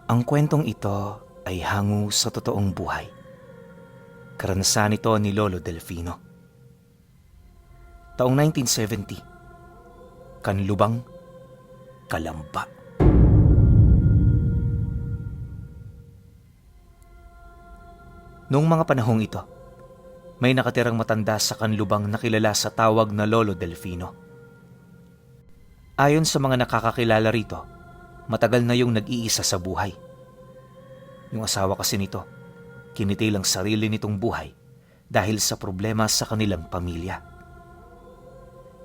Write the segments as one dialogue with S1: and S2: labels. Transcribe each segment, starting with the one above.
S1: Ang kwentong ito ay hango sa totoong buhay. Karanasan ito ni Lolo Delfino. Taong 1970, Kanlubang, Kalamba. Noong mga panahong ito, may nakatirang matanda sa Kanlubang na kilala sa tawag na Lolo Delfino. Ayon sa mga nakakakilala rito, matagal na yung nag-iisa sa buhay. Yung asawa kasi nito, kinitil ang sarili nitong buhay dahil sa problema sa kanilang pamilya.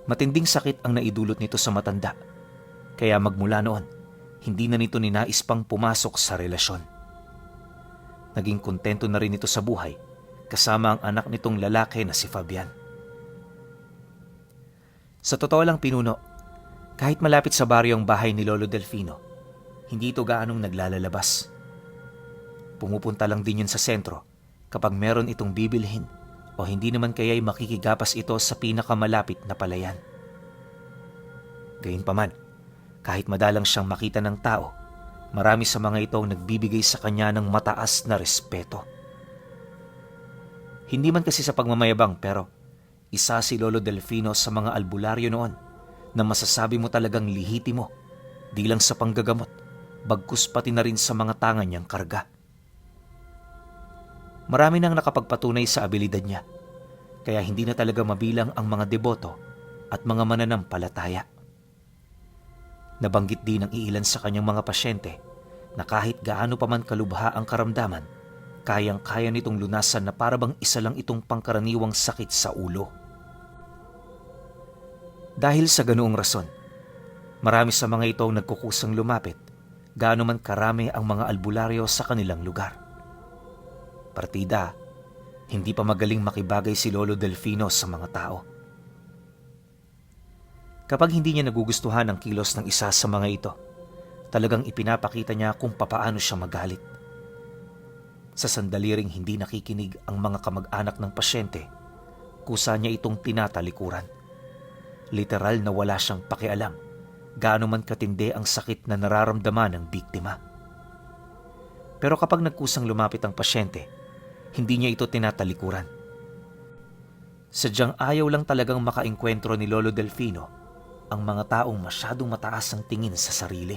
S1: Matinding sakit ang naidulot nito sa matanda, kaya magmula noon, hindi na nito ninais pang pumasok sa relasyon. Naging kontento na rin ito sa buhay kasama ang anak nitong lalaki na si Fabian. Sa totoo lang pinuno, kahit malapit sa baryo ang bahay ni Lolo Delfino, hindi ito gaanong naglalalabas. Pumupunta lang din yun sa sentro kapag meron itong bibilhin o hindi naman kaya'y makikigapas ito sa pinakamalapit na palayan. Gayunpaman, kahit madalang siyang makita ng tao, marami sa mga ito ang nagbibigay sa kanya ng mataas na respeto. Hindi man kasi sa pagmamayabang pero isa si Lolo Delfino sa mga albularyo noon na masasabi mo talagang lihitimo, di lang sa panggagamot, bagkus pati na rin sa mga tangan niyang karga. Marami nang nakapagpatunay sa abilidad niya, kaya hindi na talaga mabilang ang mga deboto at mga mananampalataya. Nabanggit din ng iilan sa kanyang mga pasyente na kahit gaano pa man kalubha ang karamdaman, kayang-kaya nitong lunasan na parabang isa lang itong pangkaraniwang sakit sa ulo. Dahil sa ganoong rason, marami sa mga ito ang nagkukusang lumapit, gaano man karami ang mga albularyo sa kanilang lugar. Partida, hindi pa magaling makibagay si Lolo Delfino sa mga tao. Kapag hindi niya nagugustuhan ang kilos ng isa sa mga ito, talagang ipinapakita niya kung papaano siya magalit. Sa sandali ring hindi nakikinig ang mga kamag-anak ng pasyente, kusa niya itong tinatalikuran. Literal na wala siyang pakialam, gaano man katindi ang sakit na nararamdaman ng biktima. Pero kapag nagkusang lumapit ang pasyente, hindi niya ito tinatalikuran. Sadyang ayaw lang talagang makaengkwentro ni Lolo Delfino ang mga taong masyadong mataas ang tingin sa sarili.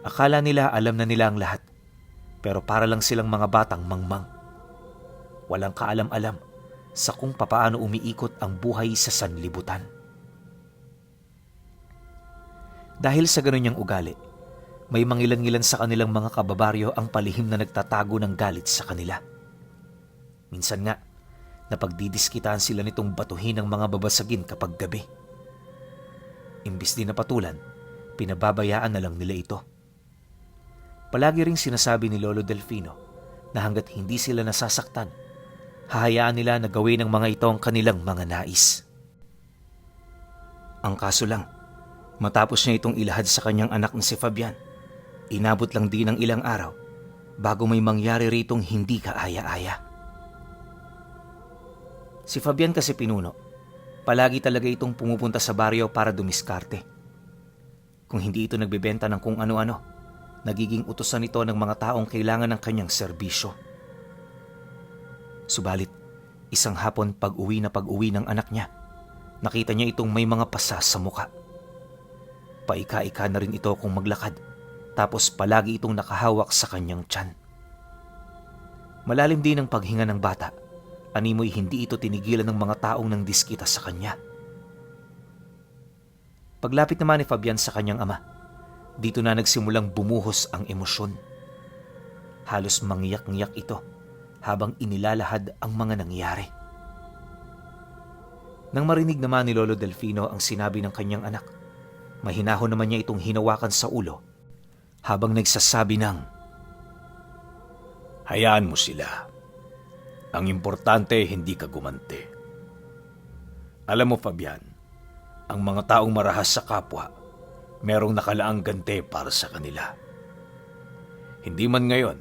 S1: Akala nila alam na nila ang lahat, pero para lang silang mga batang mangmang. Walang kaalam-alam sa kung papaano umiikot ang buhay sa sanlibutan. Dahil sa ganun niyang ugali, may mangilan-ngilan sa kanilang mga kababaryo ang palihim na nagtatago ng galit sa kanila. Minsan nga, napagdidiskitaan sila nitong batuhin ng mga babasagin kapag gabi. Imbis din na patulan, pinababayaan na lang nila ito. Palagi ring sinasabi ni Lolo Delfino na hanggat hindi sila nasasaktan, hahayaan nila na gawin ng mga ito ang kanilang mga nais. Ang kaso lang, matapos niya itong ilahad sa kanyang anak na si Fabian, inabot lang din ng ilang araw bago may mangyari ritong hindi kaaya-aya. Si Fabian kasi pinuno, palagi talaga itong pumupunta sa baryo para dumiskarte. Kung hindi ito nagbebenta ng kung ano-ano, nagiging utusan ito ng mga taong kailangan ng kanyang serbisyo. Subalit, isang hapon pag-uwi ng anak niya, nakita niya itong may mga pasa sa muka. Paika-ika na rin ito kung maglakad, tapos palagi itong nakahawak sa kanyang tiyan. Malalim din ang paghinga ng bata, animoy hindi ito tinigilan ng mga taong nang diskita sa kanya. Paglapit naman ni Fabian sa kanyang ama, dito na nagsimulang bumuhos ang emosyon. Halos mangyak-ngyak ito habang inilalahad ang mga nangyari. Nang marinig naman ni Lolo Delfino ang sinabi ng kanyang anak, mahinahon naman niya itong hinawakan sa ulo habang nagsasabi ng,
S2: "Hayaan mo sila. Ang importante hindi ka gumanti. Alam mo, Fabian, ang mga taong marahas sa kapwa, merong nakalaang ganti para sa kanila. Hindi man ngayon,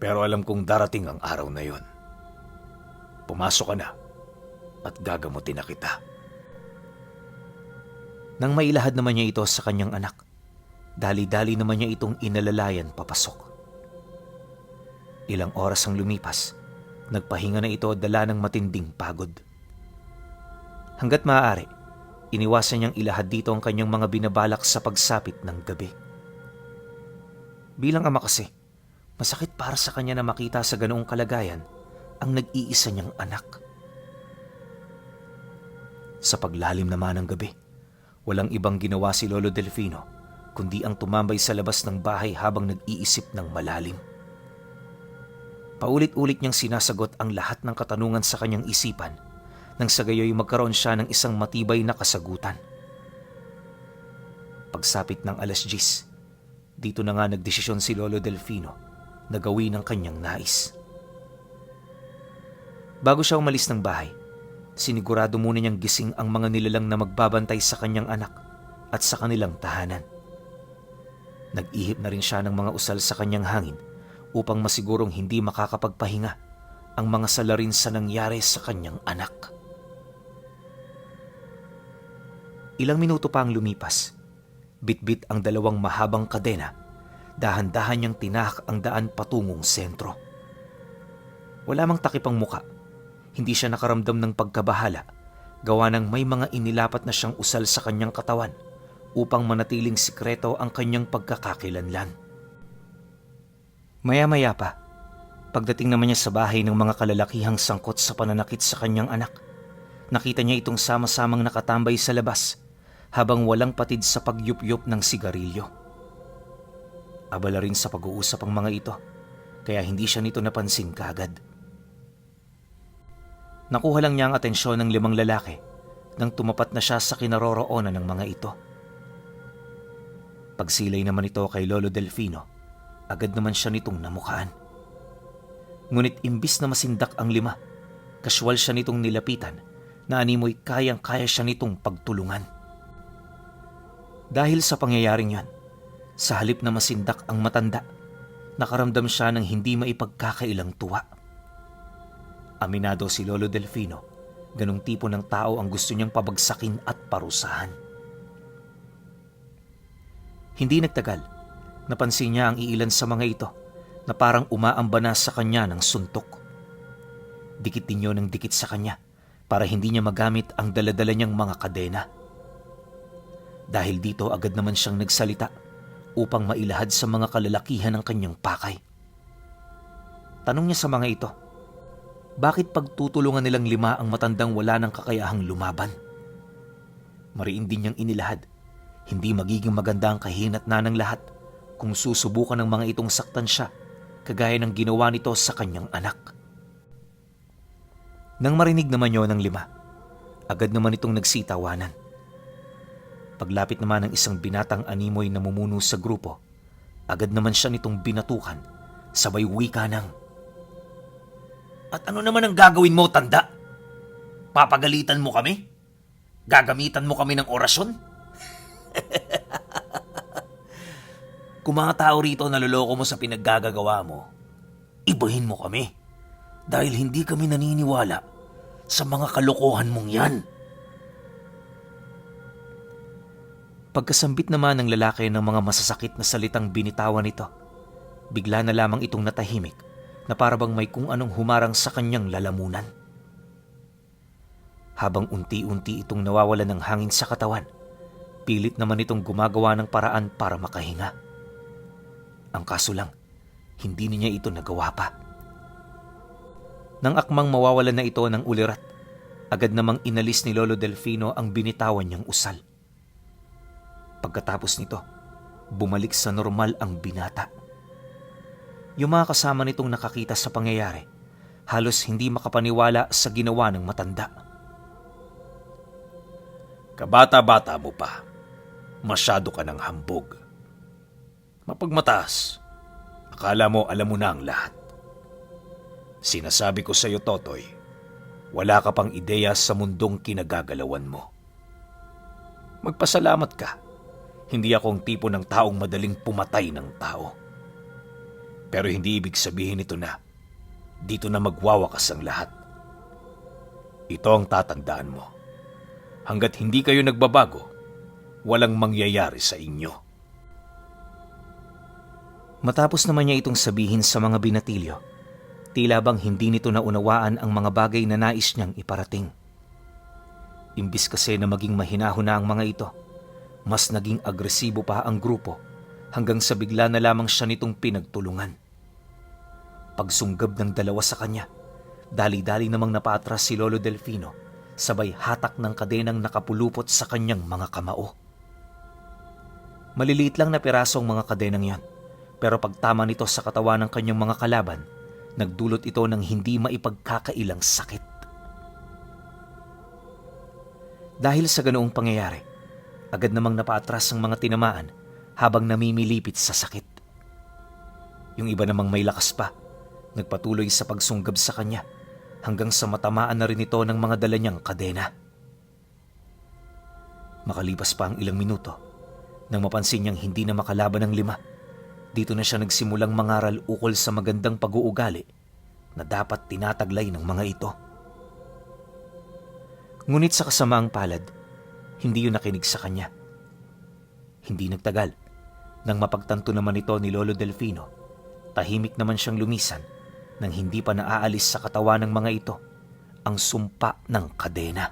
S2: pero alam kong darating ang araw na yon. Pumasok ka na at gagamutin na kita."
S1: Nang mailahad naman niya ito sa kanyang anak, Dali-dali naman niya itong inalalayan papasok. Ilang oras ang lumipas, nagpahinga na ito dala ng matinding pagod. Hanggat maaari, iniwasan niyang ilahad dito ang kanyang mga binabalak sa pagsapit ng gabi. Bilang ama kasi, masakit para sa kanya na makita sa ganoong kalagayan ang nag-iisa niyang anak. Sa paglalim naman ng gabi, walang ibang ginawa si Lolo Delfino kundi ang tumambay sa labas ng bahay habang nag-iisip ng malalim. Paulit-ulit niyang sinasagot ang lahat ng katanungan sa kanyang isipan nang sa gayoy magkaroon siya ng isang matibay na kasagutan. Pagsapit ng 10:00, dito na nga nagdesisyon si Lolo Delfino na gawin ang kanyang nais. Bago siya umalis ng bahay, sinigurado muna niyang gising ang mga nilalang na magbabantay sa kanyang anak at sa kanilang tahanan. Nag-ihip na rin siya ng mga usal sa kanyang hangin upang masigurong hindi makakapagpahinga ang mga salarin sa nangyari sa kanyang anak. Ilang minuto pa ang lumipas, bitbit ang dalawang mahabang kadena, dahan-dahan niyang tinahak ang daan patungong sentro. Wala mang takip ang muka, hindi siya nakaramdam ng pagkabahala, gawa ng may mga inilapat na siyang usal sa kanyang katawan upang manatiling sikreto ang kanyang pagkakakilanlan. Maya-maya pa, pagdating naman niya sa bahay ng mga kalalakihang sangkot sa pananakit sa kanyang anak, nakita niya itong sama-samang nakatambay sa labas habang walang patid sa pagyupyup ng sigarilyo. Abala rin sa pag-uusap ang mga ito, kaya hindi siya nito napansin kaagad. Nakuha lang niya ang atensyon ng 5 lalaki nang tumapat na siya sa kinaroroonan ng mga ito. Pagsilay naman ito kay Lolo Delfino, agad naman siya nitong namukhaan. Ngunit imbis na masindak ang 5, kaswal siya nitong nilapitan na animoy kayang-kaya siya nitong pagtulungan. Dahil sa pangyayaring yan, sa halip na masindak ang matanda, nakaramdam siya ng hindi maipagkakailang tuwa. Aminado si Lolo Delfino, ganong tipo ng tao ang gusto niyang pabagsakin at parusahan. Hindi nagtagal, napansin niya ang iilan sa mga ito na parang umaamba na sa kanya ng suntok. Dikit din yun ng dikit sa kanya para hindi niya magamit ang daladala niyang mga kadena. Dahil dito agad naman siyang nagsalita upang mailahad sa mga kalalakihan ng kanyang pakay. Tanong niya sa mga ito, bakit pagtutulungan nilang 5 ang matandang wala ng kakayahang lumaban? Mariin din niyang inilahad, hindi magiging maganda ang kahinatnan ng lahat kung susubukan ng mga itong saktan siya kagaya ng ginawa nito sa kanyang anak. Nang marinig naman yun ng 5, agad naman itong nagsitawanan. Paglapit naman ng isang binatang animoy na mumuno sa grupo, agad naman siya nitong binatukan, sabay wika ng, "At ano naman ang gagawin mo, tanda? Papagalitan mo kami? Gagamitan mo kami ng orasyon?" Kung mga tao rito naloloko mo sa pinaggagawa mo, ibahin mo kami dahil hindi kami naniniwala sa mga kalokohan mong yan. Pagkasambit naman ng lalaki ng mga masasakit na salitang binitawan nito, bigla na lamang itong natahimik na parabang may kung anong humarang sa kanyang lalamunan. Habang unti-unti itong nawawalan ng hangin sa katawan, pilit naman itong gumagawa ng paraan para makahinga. Ang kaso lang, hindi niya ito nagawa pa. Nang akmang mawawalan na ito ng ulirat, agad namang inalis ni Lolo Delfino ang binitawan niyang usal. Pagkatapos nito, bumalik sa normal ang binata. Yung mga kasama nitong nakakita sa pangyayari, halos hindi makapaniwala sa ginawa ng matanda.
S2: Kabata-bata mo pa. Masyado ka ng hambog. Mapagmataas. Akala mo alam mo na ang lahat. Sinasabi ko sa iyo, Totoy, wala ka pang ideya sa mundong kinagagalawan mo. Magpasalamat ka. Hindi ako ang tipo ng taong madaling pumatay ng tao. Pero hindi ibig sabihin nito na dito na magwawakas ang lahat. Ito ang tatandaan mo. Hanggat hindi kayo nagbabago, walang mangyayari sa inyo.
S1: Matapos naman niya itong sabihin sa mga binatilyo, tila bang hindi nito naunawaan ang mga bagay na nais niyang iparating. Imbis kasi na maging mahinahuna ang mga ito, mas naging agresibo pa ang grupo hanggang sa bigla na lamang siya nitong pinagtulungan. Pagsunggab ng dalawa sa kanya, dali-dali namang napatras si Lolo Delfino, sabay hatak ng kadenang nakapulupot sa kanyang mga kamao. Maliliit lang na pirasong mga kadenang yon, pero pagtama nito sa katawan ng kanyang mga kalaban, nagdulot ito ng hindi maipagkakailang sakit. Dahil sa ganoong pangyayari, agad namang napaatras ang mga tinamaan habang namimilipit sa sakit. Yung iba namang may lakas pa, nagpatuloy sa pagsunggab sa kanya hanggang sa matamaan na rin ito ng mga dala niyang kadena. Makalipas pa ang ilang minuto, nang mapansin niyang hindi na makalaban ng 5, dito na siya nagsimulang mangaral ukol sa magandang pag-uugali na dapat tinataglay ng mga ito. Ngunit sa kasamaang palad, hindi yun nakinig sa kanya. Hindi nagtagal, nang mapagtanto naman ito ni Lolo Delfino, tahimik naman siyang lumisan nang hindi pa naaalis sa katawan ng mga ito ang sumpa ng kadena.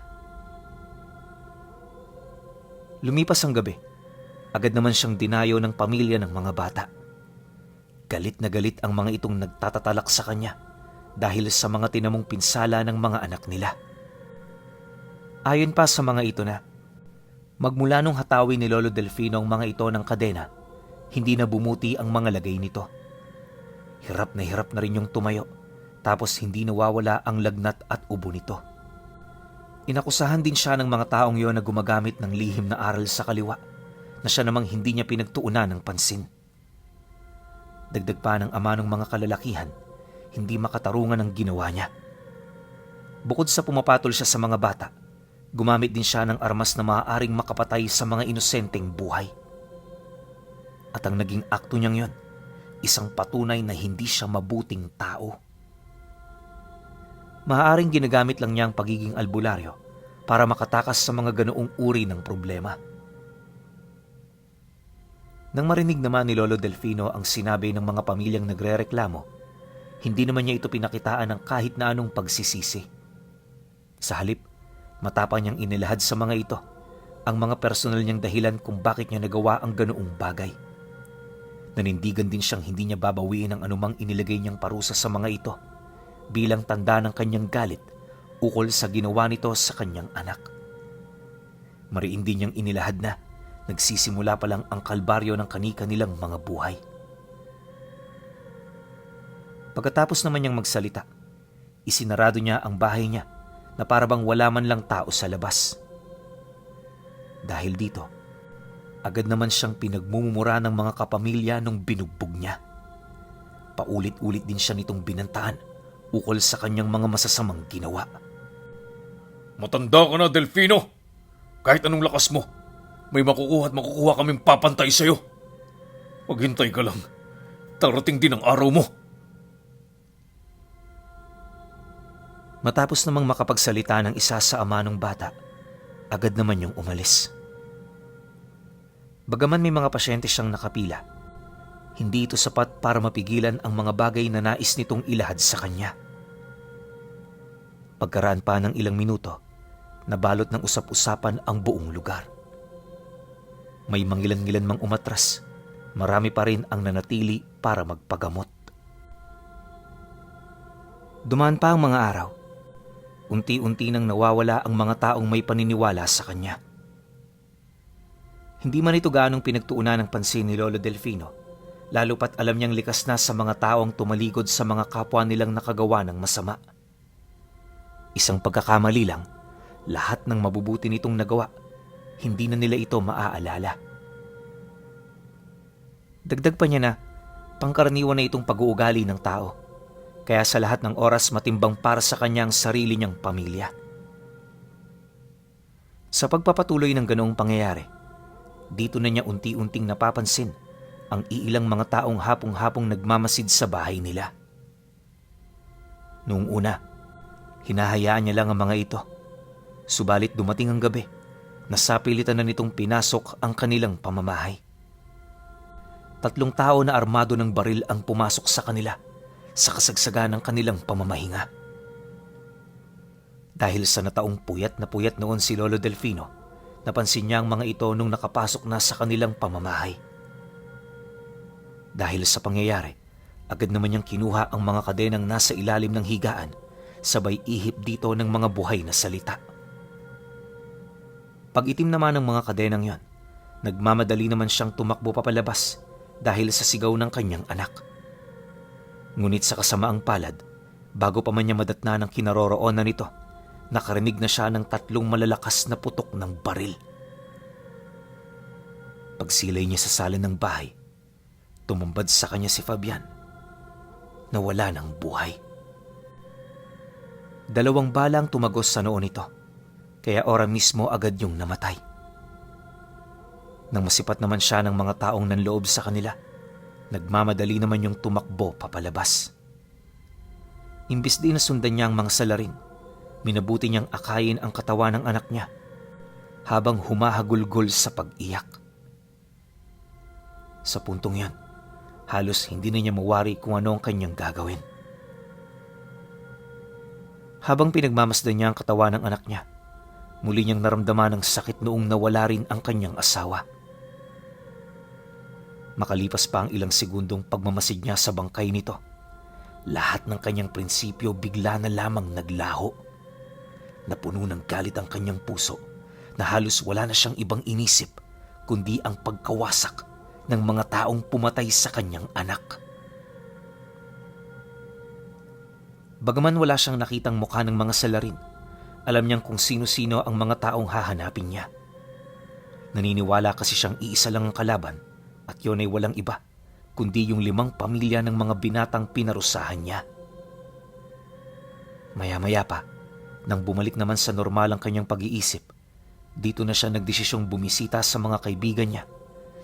S1: Lumipas ang gabi, agad naman siyang dinayo ng pamilya ng mga bata. Galit na galit ang mga itong nagtatatalak sa kanya dahil sa mga tinamong pinsala ng mga anak nila. Ayon pa sa mga ito na, magmula nung hatawi ni Lolo Delfino ang mga ito ng kadena, hindi na bumuti ang mga lagay nito. Hirap na rin yung tumayo, tapos hindi nawawala ang lagnat at ubo nito. Inakusahan din siya ng mga taong yon na gumagamit ng lihim na aral sa kaliwa, na siya namang hindi niya pinagtuunan ng pansin. Dagdag pa ng ama ng mga kalalakihan, hindi makatarungan ang ginawa niya. Bukod sa pumapatol siya sa mga bata, gumamit din siya ng armas na maaaring makapatay sa mga inosenteng buhay. At ang naging akto niyang yon, isang patunay na hindi siya mabuting tao. Maaaring ginagamit lang niya ang pagiging albularyo para makatakas sa mga ganoong uri ng problema. Nang marinig naman ni Lolo Delfino ang sinabi ng mga pamilyang nagrereklamo, hindi naman niya ito pinakitaan ng kahit na anong pagsisisi. Sa halip, matapang niyang inilahad sa mga ito ang mga personal niyang dahilan kung bakit niya nagawa ang ganoong bagay. Nanindigan din siyang hindi niya babawiin ang anumang inilagay niyang parusa sa mga ito bilang tanda ng kanyang galit ukol sa ginawa nito sa kanyang anak. Mariin din niyang inilahad na nagsisimula pa lang ang kalbaryo ng kani-kanilang mga buhay. Pagkatapos naman niyang magsalita, isinarado niya ang bahay niya na parabang wala man lang tao sa labas. Dahil dito, agad naman siyang pinagmumura ng mga kapamilya nung binugbog niya. Paulit-ulit din siya nitong binantaan ukol sa kanyang mga masasamang ginawa.
S2: Matanda ka na, Delfino! Kahit anong lakas mo, may makukuha at makukuha kaming papantay sa'yo. Maghintay ka lang. Darating din ang araw mo.
S1: Matapos namang makapagsalita ng isa sa ama ng bata, agad naman yung umalis. Bagaman may mga pasyente siyang nakapila, hindi ito sapat para mapigilan ang mga bagay na nais nitong ilahad sa kanya. Pagkaraan pa ng ilang minuto, nabalot ng usap-usapan ang buong lugar. May mangilan-ngilan mang umatras, marami pa rin ang nanatili para magpagamot. Dumaan pa ang mga araw. Unti-unti nang nawawala ang mga taong may paniniwala sa kanya. Hindi man ito gaanong pinagtuunan ng pansin ni Lolo Delfino, lalo pat alam niyang likas na sa mga taong tumaligod sa mga kapwa nilang nakagawa ng masama. Isang pagkakamali lang, lahat ng mabubuti nitong nagawa, hindi na nila ito maaalala. Dagdag pa niya na, pangkaraniwan na itong pag-uugali ng tao, kaya sa lahat ng oras matimbang para sa kanya ang sarili niyang pamilya. Sa pagpapatuloy ng ganoong pangyayari, dito na niya unti-unting napapansin ang iilang mga taong hapong-hapong nagmamasid sa bahay nila. Noong una, hinahayaan niya lang ang mga ito. Subalit dumating ang gabi, nasapilitan na nitong pinasok ang kanilang pamamahay. 3 tao na armado ng baril ang pumasok sa kanila sa kasagsagan ng kanilang pamamahinga. Dahil sa nataong puyat noon si Lolo Delfino, napansin niya ang mga ito nung nakapasok na sa kanilang pamamahay. Dahil sa pangyayari, agad naman niyang kinuha ang mga kadenang nasa ilalim ng higaan, sabay ihip dito ng mga buhay na salita. Pag-itim naman ng mga kadenang yon, nagmamadali naman siyang tumakbo papalabas dahil sa sigaw ng kanyang anak. Ngunit sa kasamaang palad, bago pa man niya madatna ng kinaroroonan nito, nakarinig na siya ng 3 malalakas na putok ng baril. Pagsilay niya sa sala ng bahay, tumambad sa kanya si Fabian na wala ng buhay. 2 bala ang tumagos sa noo nito, kaya ora mismo agad yung namatay. Nang masipat naman siya ng mga taong nanloob sa kanila, nagmamadali naman yung tumakbo papalabas. Imbis din na sundan niya ang mga salarin, minabuti niyang akayin ang katawan ng anak niya habang humahagulgol sa pag-iyak. Sa puntong yan, halos hindi na niya mawari kung ano ang kanyang gagawin. Habang pinagmamasdan niya ang katawan ng anak niya, muli niyang naramdaman ang sakit noong nawala rin ang kanyang asawa. Makalipas pa ang ilang segundong pagmamasid niya sa bangkay nito, lahat ng kanyang prinsipyo bigla na lamang naglaho. Napuno ng galit ang kanyang puso na halos wala na siyang ibang inisip kundi ang pagkawasak ng mga taong pumatay sa kanyang anak. Bagaman wala siyang nakitang mukha ng mga salarin, alam niyang kung sino-sino ang mga taong hahanapin niya. Naniniwala kasi siyang iisa lang ang kalaban at yun ay walang iba kundi yung 5 pamilya ng mga binatang pinarusahan niya. Maya-maya pa, nang bumalik naman sa normal ang kanyang pag-iisip, dito na siya nagdesisyong bumisita sa mga kaibigan niya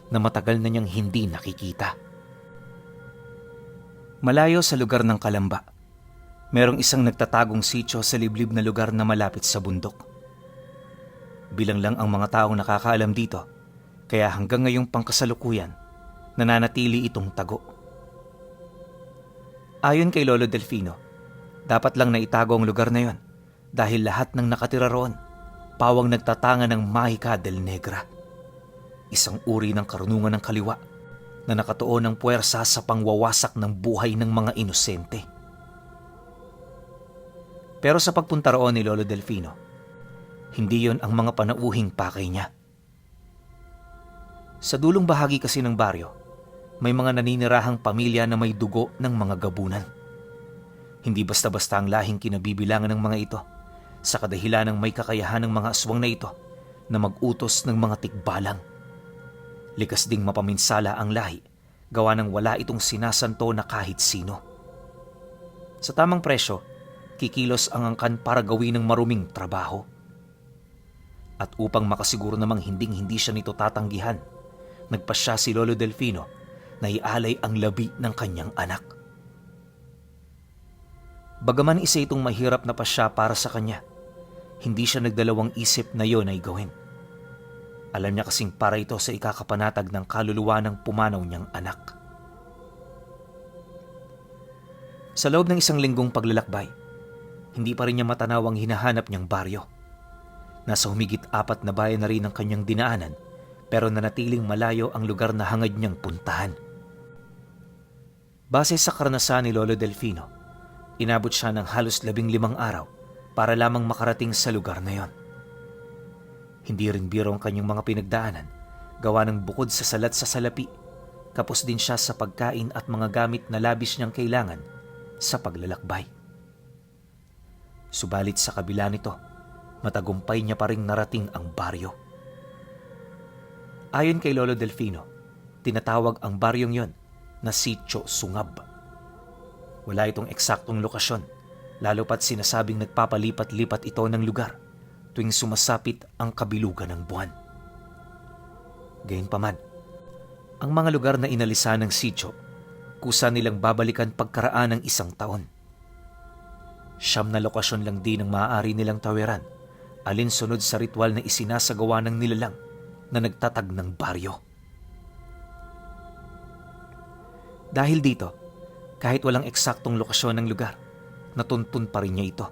S1: na matagal na niyang hindi nakikita. Malayo sa lugar ng Kalamba, merong isang nagtatagong sityo sa liblib na lugar na malapit sa bundok. Bilang lang ang mga taong nakakaalam dito, kaya hanggang ngayong pangkasalukuyan, nananatili itong tago. Ayon kay Lolo Delfino, dapat lang naitago ang lugar na yon dahil lahat ng nakatira roon, pawang nagtatanga ng Mahika del Negra, isang uri ng karunungan ng kaliwa na nakatuon ng puwersa sa pangwawasak ng buhay ng mga inosente. Pero sa pagpunta roon ni Lolo Delfino, hindi yon ang mga panauhing pakay niya. Sa dulong bahagi kasi ng baryo, may mga naninirahang pamilya na may dugo ng mga gabunan. Hindi basta-basta ang lahing kinabibilangan ng mga ito, sa kadahilan ng may kakayahan ng mga aswang na ito na mag-utos ng mga tikbalang. Likas ding mapaminsala ang lahi, gawa ng wala itong sinasanto na kahit sino. Sa tamang presyo, kikilos ang angkan para gawin ng maruming trabaho. At upang makasiguro namang hinding-hindi siya nito tatanggihan, nagpasya si Lolo Delfino na ialay ang labi ng kanyang anak. Bagaman isa itong mahirap na pasya para sa kanya, hindi siya nagdalawang isip na yon ay gawin. Alam niya kasing para ito sa ikakapanatag ng kaluluwa ng pumanaw niyang anak. Sa loob ng 1 linggong paglalakbay, hindi pa rin niya matanaw ang hinahanap niyang baryo. Nasa humigit 4 na bayan na rin ang kanyang dinaanan, pero nanatiling malayo ang lugar na hangad niyang puntahan. Base sa karanasan ni Lolo Delfino, inabot siya ng halos 15 araw para lamang makarating sa lugar na yon. Hindi rin biro ang kanyang mga pinagdaanan, gawa ng bukod sa salat sa salapi, kapos din siya sa pagkain at mga gamit na labis niyang kailangan sa paglalakbay. Subalit sa kabila nito, matagumpay niya pa ring narating ang baryo. Ayon kay Lolo Delfino, tinatawag ang baryong yon na Sitio Sungab. Wala itong eksaktong lokasyon, lalo pat sinasabing nagpapalipat-lipat ito ng lugar tuwing sumasapit ang kabilugan ng buwan. Gayunpaman, ang mga lugar na inalisan ng sitio, kusa nilang babalikan pagkaraan ng 1 taon. 9 na lokasyon lang din ang maaari nilang tawiran, alinsunod sa ritual na isinasagawa ng nilalang na nagtatag ng baryo. Dahil dito, kahit walang eksaktong lokasyon ng lugar, natuntun pa rin niya ito.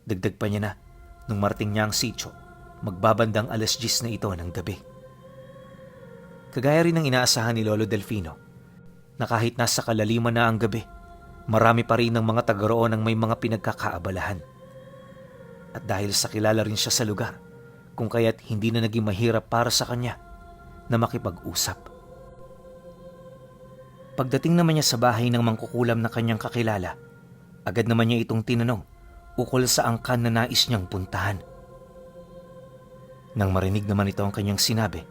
S1: Dagdag pa niya na, nung marating niya ang sitio, magbabandang 10:00 na ito ng gabi. Kagaya rin ng inaasahan ni Lolo Delfino, na kahit nasa kalaliman na ang gabi, marami pa rin ng mga taga roon ang may mga pinagkakaabalahan. At dahil sa kilala rin siya sa lugar, kung kaya't hindi na naging mahirap para sa kanya na makipag-usap. Pagdating naman niya sa bahay ng mangkukulam na kanyang kakilala, agad naman niya itong tinanong ukol sa angkan na nais niyang puntahan. Nang marinig naman ito ang kanyang sinabi,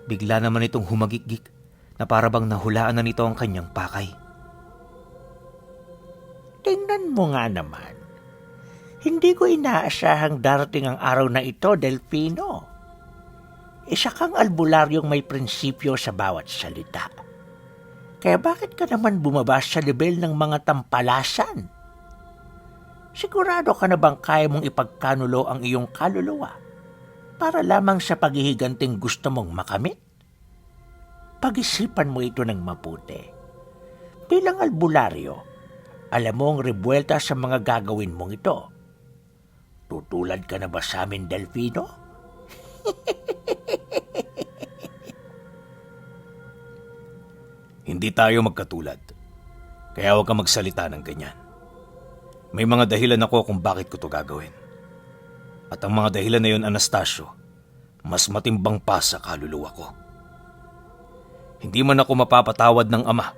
S1: bigla naman itong humagikgik na para bang nahulaan na nito ang kanyang pakay.
S3: Tingnan mo nga naman. Hindi ko inaasahang darating ang araw na ito, Delfino. Isa kang albularyong may prinsipyo sa bawat salita. Kaya bakit ka naman bumaba sa level ng mga tampalasan? Sigurado ka na bang kaya mong ipagkanulo ang iyong kaluluwa para lamang sa paghihiganting gusto mong makamit? Pag-isipan mo ito ng mabuti. Bilang albularyo, alam mo ang rebuelta sa mga gagawin mong ito. Tutulad ka na ba sa amin, Delfino?
S2: Hindi tayo magkatulad. Kaya huwag kang magsalita ng ganyan. May mga dahilan ako kung bakit ko to gagawin. At ang mga dahilan na yun, Anastasio, mas matimbang pa sa kaluluwa ko. Hindi man ako mapapatawad ng ama.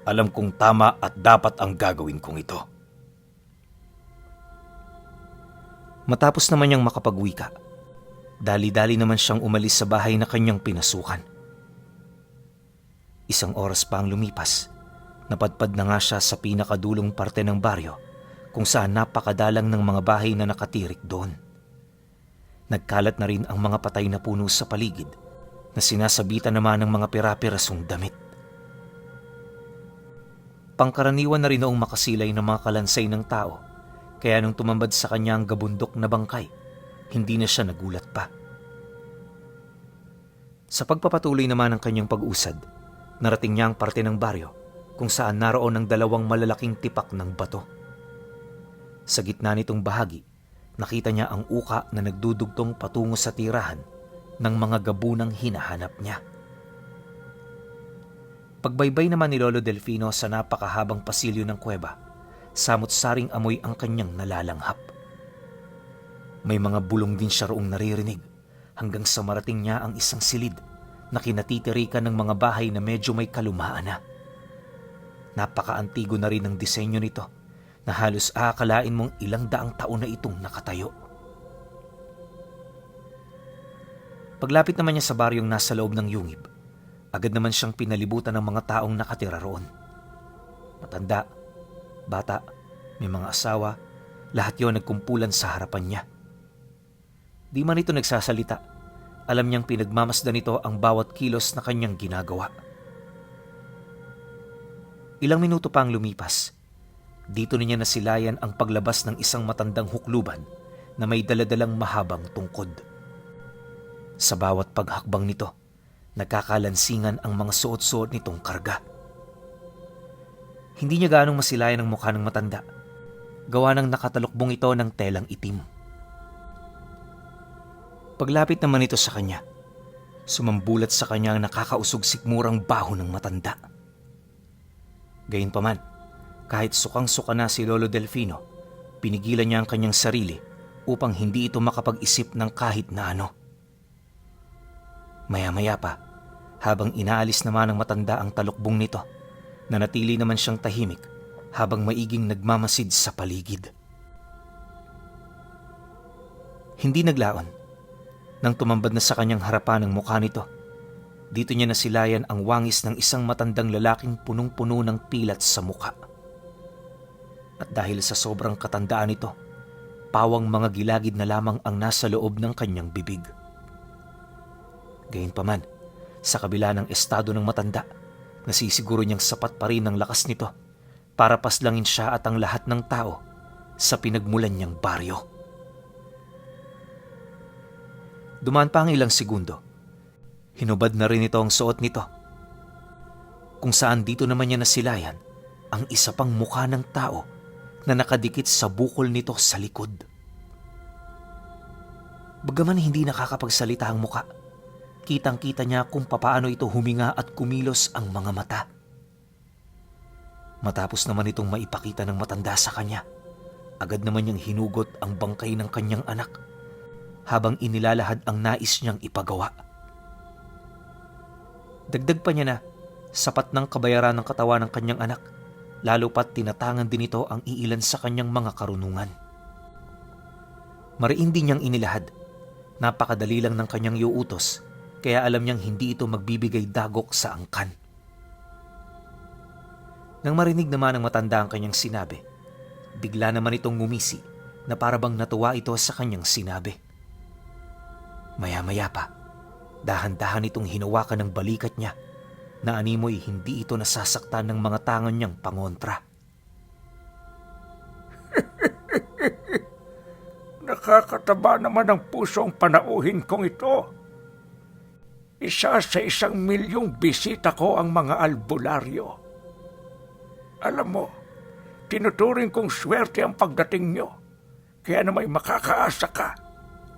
S2: Alam kong tama at dapat ang gagawin kong ito.
S1: Matapos naman niyang makapagwika, dali-dali naman siyang umalis sa bahay na kanyang pinasukan. 1 oras pa ang lumipas, napadpad na nga siya sa pinakadulong parte ng baryo kung saan napakadalang ng mga bahay na nakatirik doon. Nagkalat na rin ang mga patay na puno sa paligid na sinasabitan naman ng mga pira-pirasong damit. Pangkaraniwan na rin noong makasilay ng mga kalansay ng tao, kaya nung tumambad sa kanya ang gabundok na bangkay, hindi na siya nagulat pa. Sa pagpapatuloy naman ng kanyang pag-usad, narating niya ang parte ng baryo kung saan naroon ang 2 malalaking tipak ng bato. Sa gitna nitong bahagi, nakita niya ang uka na nagdudugtong patungo sa tirahan ng mga gabunang hinahanap niya. Pagbaybay naman ni Lolo Delfino sa napakahabang pasilyo ng kuweba, samot-saring amoy ang kanyang nalalanghap. May mga bulong din siya roong naririnig hanggang sa marating niya ang isang silid na kinatitirikan ng mga bahay na medyo may kalumaan na. Napaka-antigo na rin ang disenyo nito na halos aakalain mong ilang daang taon na itong nakatayo. Paglapit naman niya sa baryong nasa loob ng yungib, agad naman siyang pinalibutan ng mga taong nakatira roon. Matanda, bata, may mga asawa, lahat yon nagkumpulan sa harapan niya. Di man ito nagsasalita, alam niyang pinagmamasdan nito ang bawat kilos na kanyang ginagawa. Ilang minuto pa ang lumipas. Dito niya nasilayan ang paglabas ng isang matandang hukluban na may daladalang mahabang tungkod. Sa bawat paghakbang nito, nagkakalansingan ang mga suot-suot nitong karga. Hindi niya gaanong masilayan ang mukha ng matanda. Gawa ng nakatalukbong ito ng telang itim. Paglapit naman ito sa kanya, sumambulat sa kanya ang nakakausog sikmurang baho ng matanda. Gayunpaman, kahit sukang-suka na si Lolo Delfino, pinigilan niya ang kanyang sarili upang hindi ito makapag-isip ng kahit na ano. Maya-maya pa, habang inaalis naman ng matanda ang talukbong nito, nanatili naman siyang tahimik habang maiging nagmamasid sa paligid. Hindi naglaon. Nang tumambad na sa kanyang harapan ang mukha nito, dito niya nasilayan ang wangis ng isang matandang lalaking punong-puno ng pilat sa mukha. At dahil sa sobrang katandaan nito, pawang mga gilagid na lamang ang nasa loob ng kanyang bibig. Gayunpaman, sa kabila ng estado ng matanda, nasisiguro niyang sapat pa rin ang lakas nito para paslangin siya at ang lahat ng tao sa pinagmulan niyang baryo. Dumaan pa ang ilang segundo. Hinubad na rin ito ang suot nito. kung saan dito naman niya nasilayan ang isa pang mukha ng tao na nakadikit sa bukol nito sa likod. Bagaman hindi nakakapagsalita ang muka, kitang-kita niya kung papaano ito huminga at kumilos ang mga mata. Matapos naman itong maipakita ng matanda sa kanya, agad naman niyang hinugot ang bangkay ng kanyang anak habang inilalahad ang nais niyang ipagawa. Dagdag pa niya na sapat ng kabayaran ng katawan ng kanyang anak, lalo pat tinatangan din ito ang iilan sa kanyang mga karunungan. Mariin din niyang inilahad. Napakadali lang ng kanyang iuutos, kaya alam niyang hindi ito magbibigay dagok sa angkan. Nang marinig naman ng matanda ang kanyang sinabi, bigla naman itong ngumisi na parabang natuwa ito sa kanyang sinabi. Maya-maya pa, dahan-dahan itong hinawakan ng balikat niya na animoy hindi ito nasasaktan ng mga tangan niyang pangontra.
S3: Nakakataba naman ang puso ang panauhin kong ito. Isa sa 1,000,000 bisita ko ang mga albularyo. Alam mo, tinuturing kong swerte ang pagdating nyo, kaya na may makakaasa ka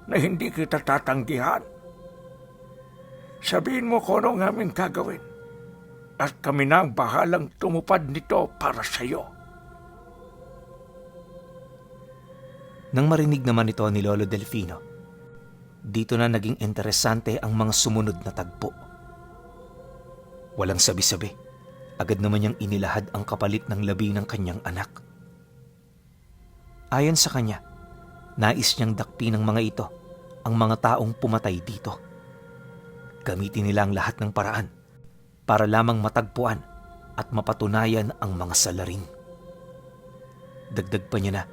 S3: na hindi kita tatanggihan. Sabihin mo kung ano ang aming gagawin, at kami na ang bahalang tumupad nito para sa iyo.
S1: Nang marinig naman ito ni Lolo Delfino, dito na naging interesante ang mga sumunod na tagpo. Walang sabi-sabi, agad naman niyang inilahad ang kapalit ng labi ng kanyang anak. Ayon sa kanya, nais niyang dakpi ng mga ito ang mga taong pumatay dito. Gamitin nila ang lahat ng paraan para lamang matagpuan at mapatunayan ang mga salarin. Dagdag pa niya na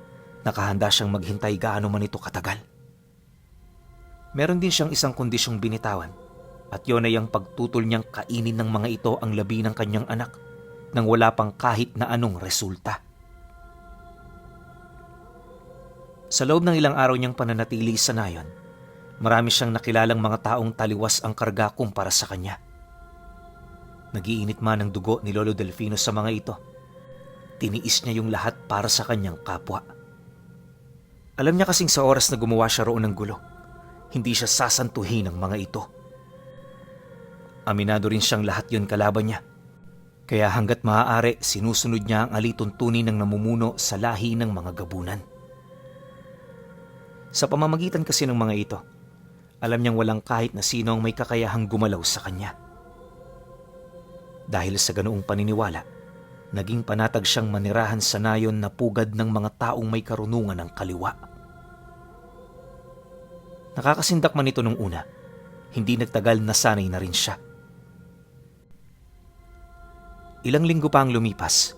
S1: nakahanda siyang maghintay gaano man ito katagal. Meron din siyang isang kondisyong binitawan at yun ay ang pagtutol niyang kainin ng mga ito ang labi ng kanyang anak nang wala pang kahit na anong resulta. Sa loob ng ilang araw niyang pananatili sa nayon, marami siyang nakilalang mga taong taliwas ang karga kumpara sa kanya. Nagiinit man ang dugo ni Lolo Delfino sa mga ito. Tiniis niya yung lahat para sa kanyang kapwa. Alam niya kasing sa oras na gumawa siya roon ng gulo, hindi siya sasantuhin ng mga ito. Aminado rin siyang lahat yun kalaban niya. Kaya hanggat maaari, sinusunod niya ang alituntunin ng namumuno sa lahi ng mga gabunan. Sa pamamagitan kasi ng mga ito, alam niyang walang kahit na sino ang may kakayahang gumalaw sa kanya. Dahil sa ganoong paniniwala, naging panatag siyang manirahan sa nayon na pugad ng mga taong may karunungan ng kaliwa. Nakakasindak man ito nung una, hindi nagtagal na sanay na rin siya. Ilang linggo pa ang lumipas,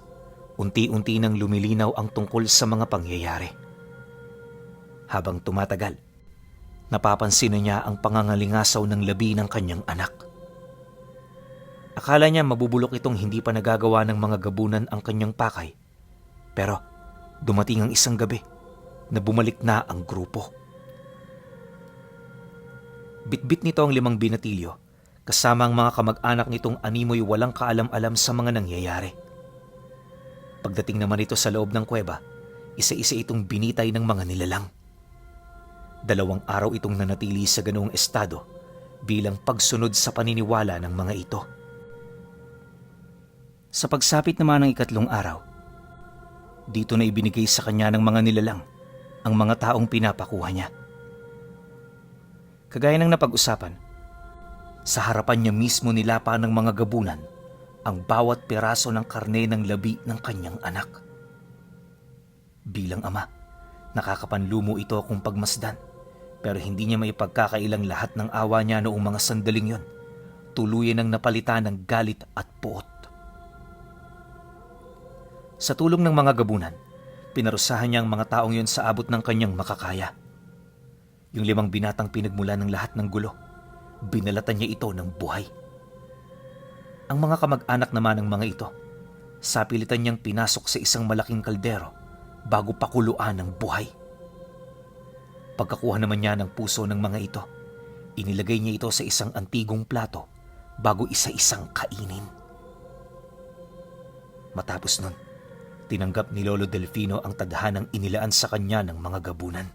S1: unti-unti nang lumilinaw ang tungkol sa mga pangyayari. Habang tumatagal, napapansin na niya ang pangangalingasaw ng labi ng kanyang anak. Akala niya mabubulok itong hindi pa nagagawa ng mga gabunan ang kanyang pakay. Pero dumating ang isang gabi na bumalik na ang grupo. Bitbit nito ang 5 binatilyo kasama ang mga kamag-anak nitong animoy walang kaalam-alam sa mga nangyayari. Pagdating naman ito sa loob ng kuweba, isa-isa itong binitay ng mga nilalang. 2 araw itong nanatili sa ganoong estado bilang pagsunod sa paniniwala ng mga ito. Sa pagsapit naman ng 3 araw, dito na ibinigay sa kanya ng mga nilalang ang mga taong pinapakuha niya. Kagaya ng napag-usapan, sa harapan niya mismo nilapa ng mga gabunan ang bawat piraso ng karne ng labi ng kanyang anak. Bilang ama, nakakapanlumo ito kung pagmasdan, pero hindi niya maipagkakailang lahat ng awa niya noong mga sandaling yon, tuluyan ng napalitan ng galit at puot. Sa tulong ng mga gabunan, pinarusahan niya ang mga taong yon sa abot ng kanyang makakaya. Yung 5 binatang pinagmulan ng lahat ng gulo, binalatan niya ito ng buhay. Ang mga kamag-anak naman ng mga ito, sapilitan niyang pinasok sa isang malaking kaldero bago pakuluan ng buhay. Pagkakuha naman niya ng puso ng mga ito, inilagay niya ito sa isang antigong plato bago isa-isang kainin. Matapos nun, tinanggap ni Lolo Delfino ang tadhanang inilaan sa kanya ng mga gabunan.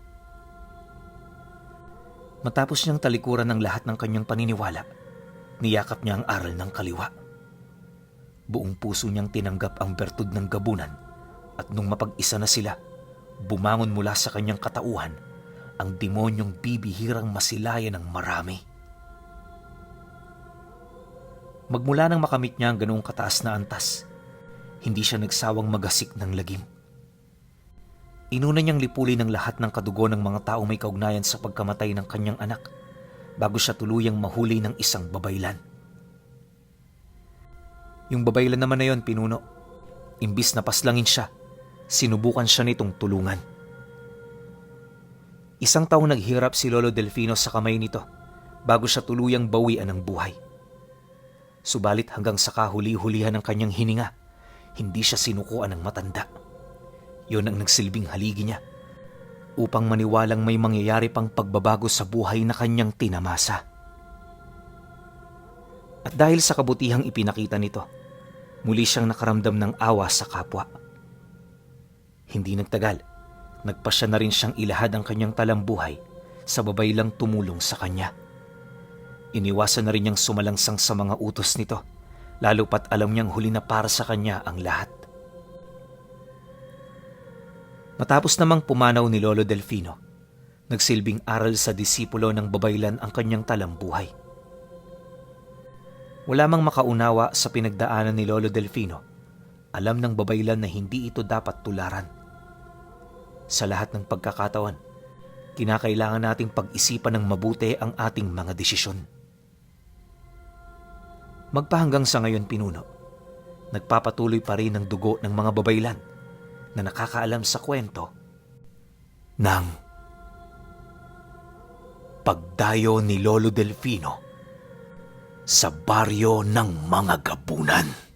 S1: Matapos niyang talikuran ng lahat ng kanyang paniniwala, niyakap niya ang aral ng kaliwa. Buong puso niyang tinanggap ang bertud ng gabunan at nung mapag-isa na sila, bumangon mula sa kanyang katauhan ang demonyong bibihirang masilayan ng marami. Magmula nang makamit niya ang ganoong kataas na antas, hindi siya nagsawang magasik ng lagim. Inuna niyang lipulin ng lahat ng kadugo ng mga taong may kaugnayan sa pagkamatay ng kanyang anak bago siya tuluyang mahuli ng isang babaylan. Yung babaylan naman na yon, pinuno, imbis na paslangin siya, sinubukan siya nitong tulungan. Isang taong naghirap si Lolo Delfino sa kamay nito bago siya tuluyang bawian ng buhay. Subalit hanggang sa kahuli-hulihan ng kanyang hininga, hindi siya sinukuan ng matanda. Yun ang nagsilbing haligi niya upang maniwalang may mangyayari pang pagbabago sa buhay na kanyang tinamasa. At dahil sa kabutihang ipinakita nito, muli siyang nakaramdam ng awa sa kapwa. Hindi nagtagal, nagpasya na rin siyang ilahad ang kanyang talambuhay sa babaylang tumulong sa kanya. Iniwasan na rin niyang sumalangsang sa mga utos nito, lalo pat alam niyang huli na para sa kanya ang lahat. Matapos namang pumanaw ni Lolo Delfino, nagsilbing aral sa disipulo ng babaylan ang kanyang talambuhay. Wala mang makaunawa sa pinagdaanan ni Lolo Delfino, alam ng babaylan na hindi ito dapat tularan. Sa lahat ng pagkakataon, kinakailangan nating pag-isipan ng mabuti ang ating mga desisyon. Magpahanggang sa ngayon, pinuno, nagpapatuloy pa rin ang dugo ng mga babaylan na nakakaalam sa kwento ng pagdayo ni Lolo Delfino sa baryo ng mga gabunan.